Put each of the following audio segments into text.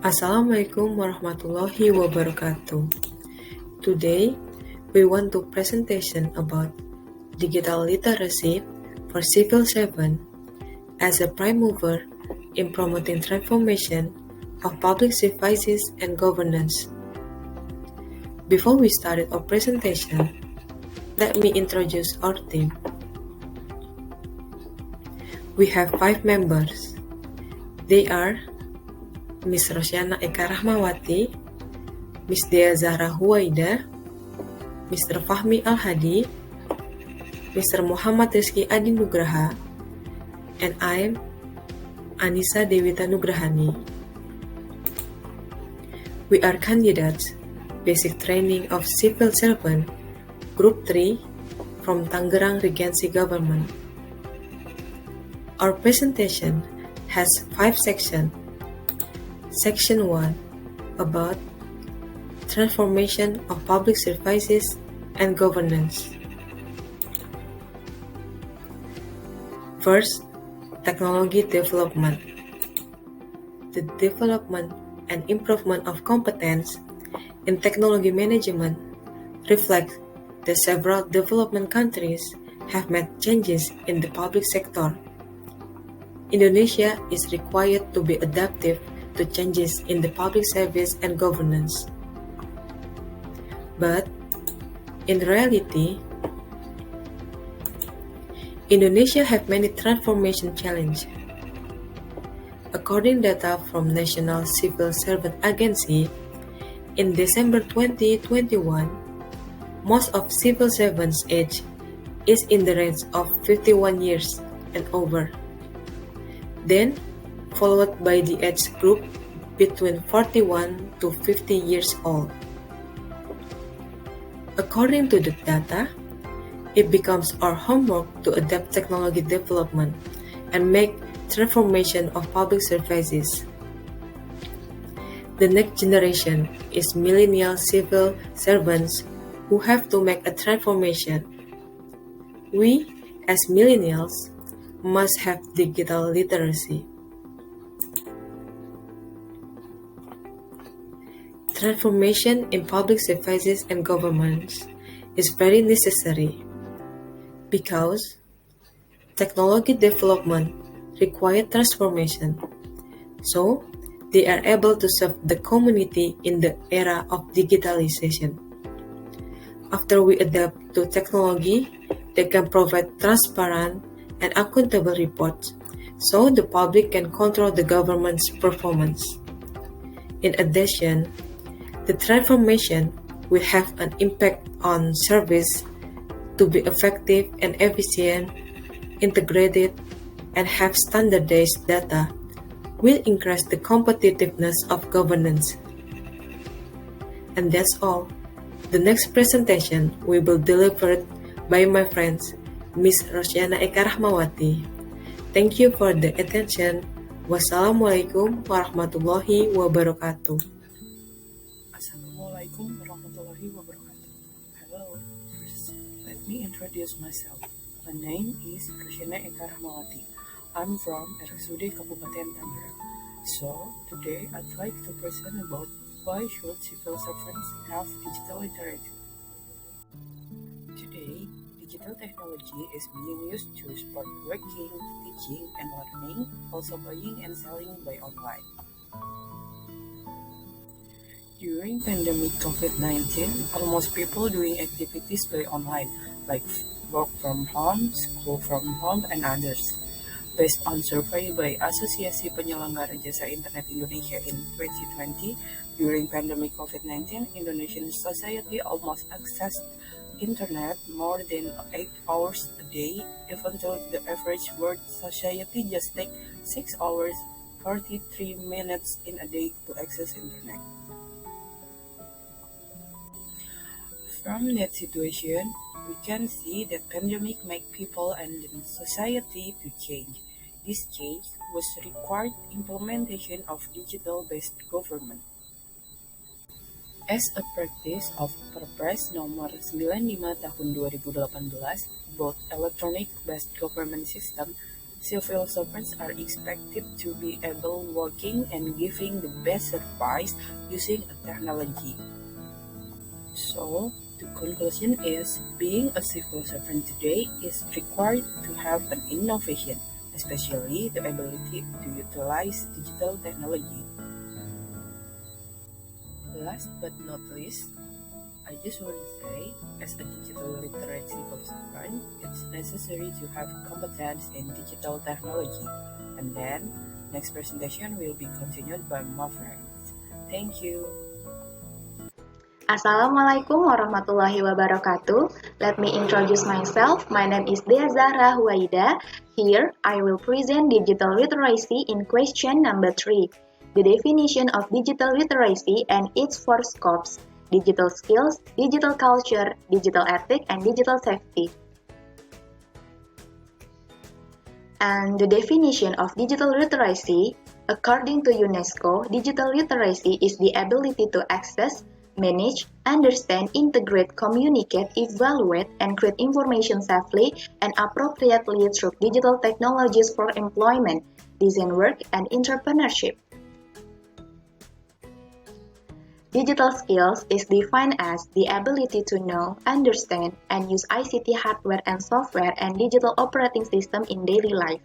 Assalamualaikum warahmatullahi wabarakatuh. Today, we want to presentation about digital literacy for civil servant as a prime mover in promoting transformation of public services and governance. Before we start our presentation, let me introduce our team. We have 5 members. They are Ms. Rosyana Eka Rahmawati, Ms. Dea Zahra Huwaida, Mr. Fahmi Al-Hadi, Mr. Muhammad Rizky Adi Nugraha, and I'm Anissa Dewita Nugrahani. We are candidates, Basic Training of Civil Servant, Group 3, from Tangerang Regency Government. Our presentation has 5 sections. Section 1, about transformation of public services and governance. First, technology development. The development and improvement of competence in technology management reflects that several development countries have made changes in the public sector. Indonesia is required to be adaptive to changes in the public service and governance. But, in reality, Indonesia have many transformation challenges. According data from National Civil Servant Agency, in December 2021, most of civil servants' age is in the range of 51 years and over. Then, followed by the age group between 41 to 50 years old. According to the data, it becomes our homework to adapt technology development and make transformation of public services. The next generation is millennial civil servants who have to make a transformation. We, as millennials, must have digital literacy. Transformation in public services and governments is very necessary because technology development requires transformation, so they are able to serve the community in the era of digitalization. After we adapt to technology, they can provide transparent and accountable reports so the public can control the government's performance. In addition, the transformation will have an impact on service to be effective and efficient, integrated, and have standardized data will increase the competitiveness of governance. And that's all. The next presentation will be delivered by my friends, Ms. Rosyana Eka Rahmawati. Thank you for the attention. Wassalamualaikum warahmatullahi wabarakatuh. Assalamualaikum warahmatullahi wabarakatuh. Hello, first, let me introduce myself. My name is Rosyana Eka Rahmawati. I'm from RSUD Kabupaten Tangerang. So, today I'd like to present about why should civil servants have digital literacy. Today, digital technology is being used to support working, teaching, and learning, also buying and selling by online. During pandemic COVID-19, almost people doing activities by online, like work from home, school from home, and others. Based on survey by Asosiasi Penyelenggara Jasa Internet Indonesia in 2020, during pandemic COVID-19, Indonesian society almost accessed internet more than 8 hours a day, even though the average world society just take 6 hours 43 minutes in a day to access internet. From that situation, we can see that pandemic make people and society to change. This change was required implementation of digital-based government. As a practice of Perpres nomor 95 tahun 2018 about electronic-based government system, Civil servants are expected to be able working and giving the best service using a technology. So, the conclusion is being a civil servant today is required to have an innovation, especially the ability to utilize digital technology. Last but not least, I just want to say, as a digital literate civil servant, it's necessary to have competence in digital technology. And then, next presentation will be continued by my friends. Thank you. Assalamualaikum warahmatullahi wabarakatuh. Let me introduce myself. My name is Dea Zahra Huwaida. Here, I will present digital literacy in question number 3. The definition of digital literacy and its 4 scopes: digital skills, digital culture, digital ethics, and digital safety. And the definition of digital literacy, according to UNESCO, digital literacy is the ability to access, manage, understand, integrate, communicate, evaluate, and create information safely and appropriately through digital technologies for employment, design work, and entrepreneurship. Digital skills is defined as the ability to know, understand, and use ICT hardware and software and digital operating system in daily life.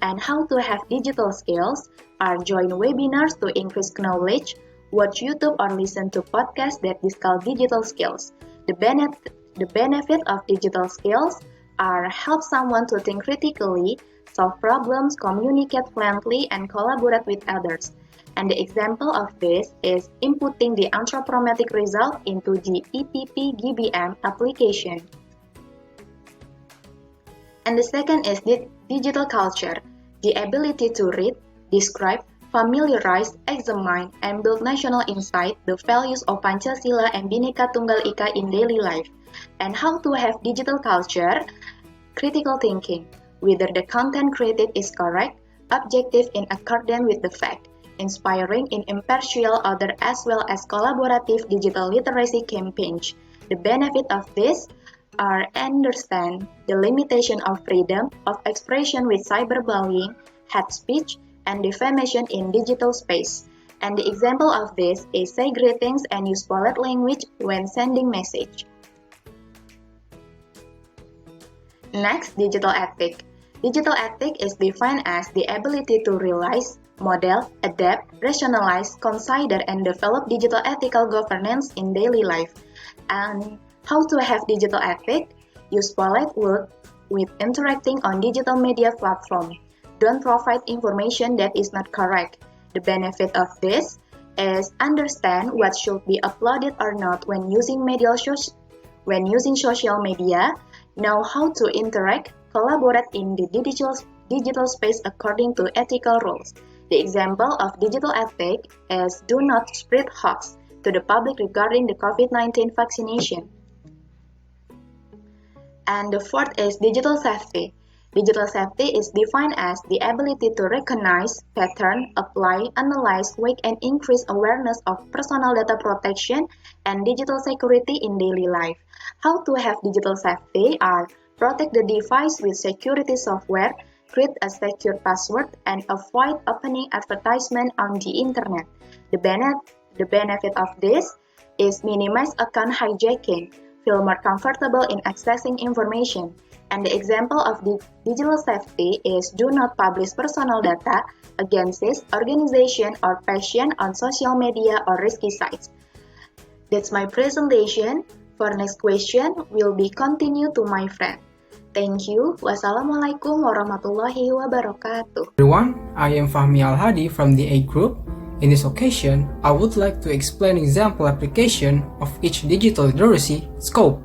And how to have digital skills are join webinars to increase knowledge, watch YouTube or listen to podcasts that discuss digital skills. The benefit of digital skills are help someone to think critically, solve problems, communicate fluently, and collaborate with others. And the example of this is inputting the anthropometric result into the EPP-GBM application. And the second is the digital culture, the ability to read, describe, familiarize, examine, and build national insight, the values of Pancasila and Bhinneka Tunggal Ika in daily life. And how to have digital culture, critical thinking, whether the content created is correct, objective in accordance with the fact, inspiring in impartial order as well as collaborative digital literacy campaigns. The benefit of this are understand the limitation of freedom of expression with cyberbullying, hate speech, and defamation in digital space. And the example of this is say greetings and use polite language when sending message. Next, digital ethic. Digital ethic is defined as the ability to realize, model, adapt, rationalize, consider, and develop digital ethical governance in daily life. And how to have digital ethic? Use polite words with interacting on digital media platform. Don't provide information that is not correct. The benefit of this is understand what should be uploaded or not when using social media, know how to interact, collaborate in the digital space according to ethical rules. The example of digital ethic is do not spread hoax to the public regarding the COVID-19 vaccination. And the fourth is digital safety. Digital safety is defined as the ability to recognize, pattern, apply, analyze, weigh, and increase awareness of personal data protection and digital security in daily life. How to have digital safety are protect the device with security software, create a secure password, and avoid opening advertisement on the internet. The benefit of this is minimize account hijacking, feel more comfortable in accessing information. And the example of the digital safety is do not publish personal data against this organization or patient on social media or risky sites. That's my presentation. For next question will be continued to my friend. Thank you. Wassalamualaikum warahmatullahi wabarakatuh. Everyone, I am Fahmi Al-Hadi from the A Group. In this occasion, I would like to explain example application of each digital literacy scope.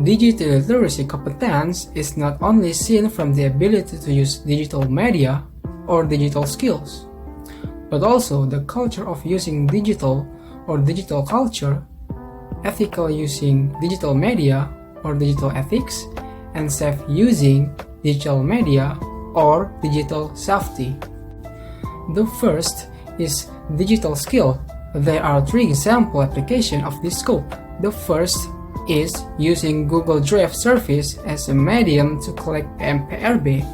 Digital literacy competence is not only seen from the ability to use digital media or digital skills, but also the culture of using digital or digital culture, ethical using digital media or digital ethics, and safe using digital media or digital safety. The first is digital skill. There are 3 example applications of this scope. The first is using Google Drive service as a medium to collect MPRB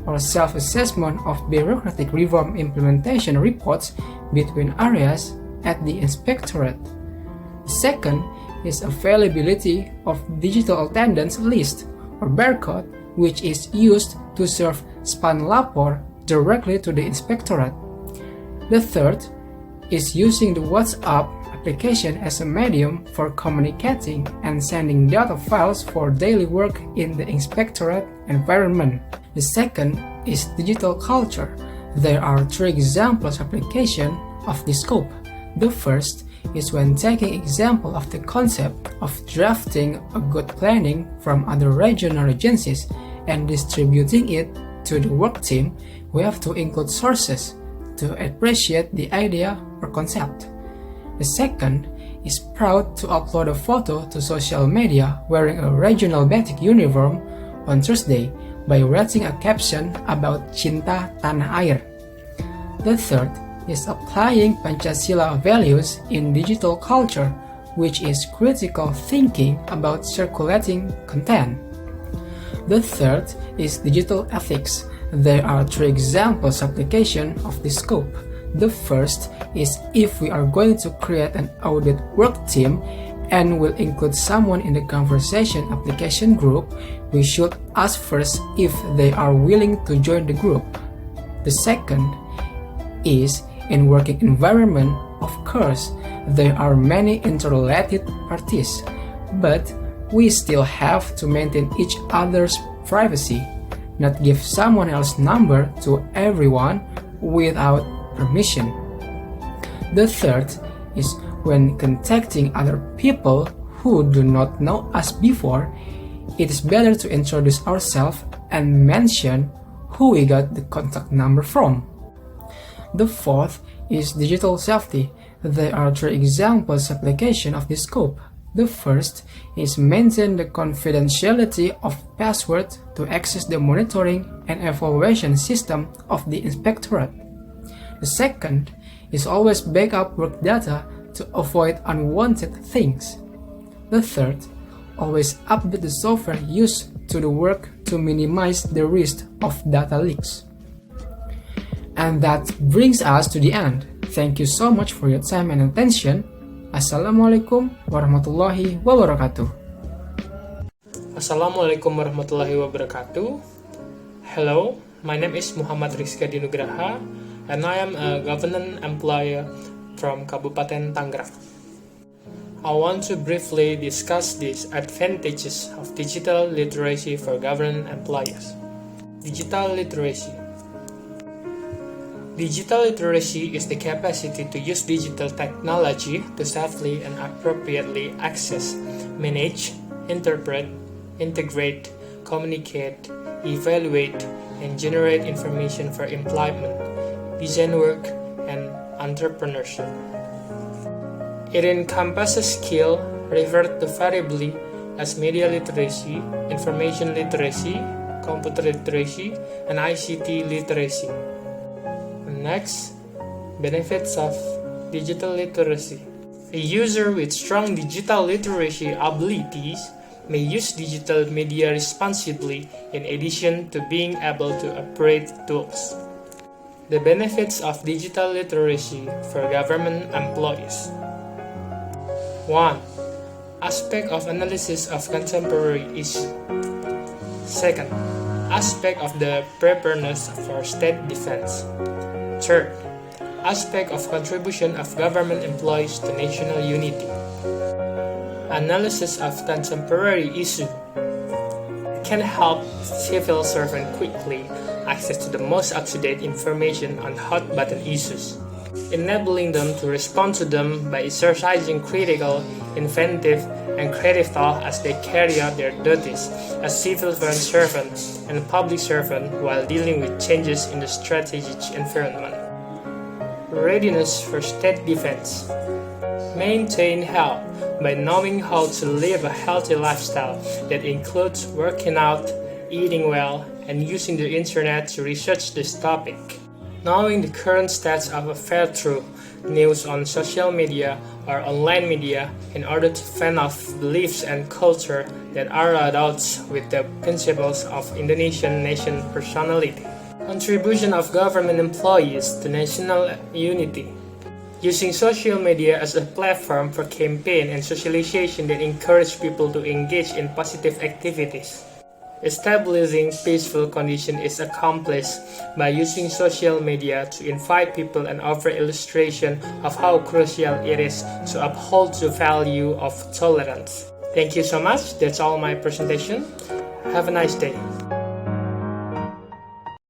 or self-assessment of bureaucratic reform implementation reports between areas at the inspectorate. The second is availability of digital attendance list or barcode, which is used to serve span lapor directly to the inspectorate. The third is using the WhatsApp application as a medium for communicating and sending data files for daily work in the inspectorate environment. The second is digital culture. There are three examples application of the scope. The first is when taking example of the concept of drafting a good planning from other regional agencies and distributing it to the work team, we have to include sources to appreciate the idea or concept. The second is proud to upload a photo to social media wearing a regional batik uniform on Thursday by writing a caption about Cinta Tanah Air. The third is applying Pancasila values in digital culture, which is critical thinking about circulating content. The third is digital ethics. There are three examples application of this scope. The first is if we are going to create an audit work team and will include someone in the conversation application group, we should ask first if they are willing to join the group. The second is in working environment. Of course, there are many interrelated parties, but we still have to maintain each other's privacy, not give someone else's number to everyone without permission. The third is when contacting other people who do not know us before, it is better to introduce ourselves and mention who we got the contact number from. The fourth is digital safety. There are three examples application of this scope. The first is maintain the confidentiality of password to access the monitoring and evaluation system of the inspectorate. The second is always back up work data to avoid unwanted things. The third, always update the software used to the work to minimize the risk of data leaks. And that brings us to the end. Thank you so much for your time and attention. Assalamualaikum warahmatullahi wabarakatuh. Assalamualaikum warahmatullahi wabarakatuh. Hello, my name is Muhammad Rizka Dinugraha, and I am a government employee from Kabupaten Tangerang. I want to briefly discuss the advantages of digital literacy for government employees. Digital literacy. Digital literacy is the capacity to use digital technology to safely and appropriately access, manage, interpret, integrate, communicate, evaluate, and generate information for employment, design work, and entrepreneurship. It encompasses skills referred to variably as media literacy, information literacy, computer literacy, and ICT literacy. Next, benefits of digital literacy. A user with strong digital literacy abilities may use digital media responsibly in addition to being able to operate tools. The benefits of digital literacy for government employees. 1. Aspect of analysis of contemporary issues. Second, aspect of the preparedness for state defense. Third, aspect of contribution of government employees to national unity. Analysis of contemporary issues can help civil servants quickly access to the most up-to-date information on hot-button issues, enabling them to respond to them by exercising critical, inventive, and creative thought as they carry out their duties as civil servants and public servants while dealing with changes in the strategic environment. Readiness for state defense. Maintain health by knowing how to live a healthy lifestyle that includes working out, eating well, and using the internet to research this topic. Knowing the current stats of affair through news on social media or online media in order to fend off beliefs and culture that are at odds with the principles of Indonesian nation personality. Contribution of government employees to national unity. Using social media as a platform for campaign and socialization that encourage people to engage in positive activities. Establishing peaceful conditions is accomplished by using social media to invite people and offer illustration of how crucial it is to uphold the value of tolerance. Thank you so much. That's all my presentation. Have a nice day.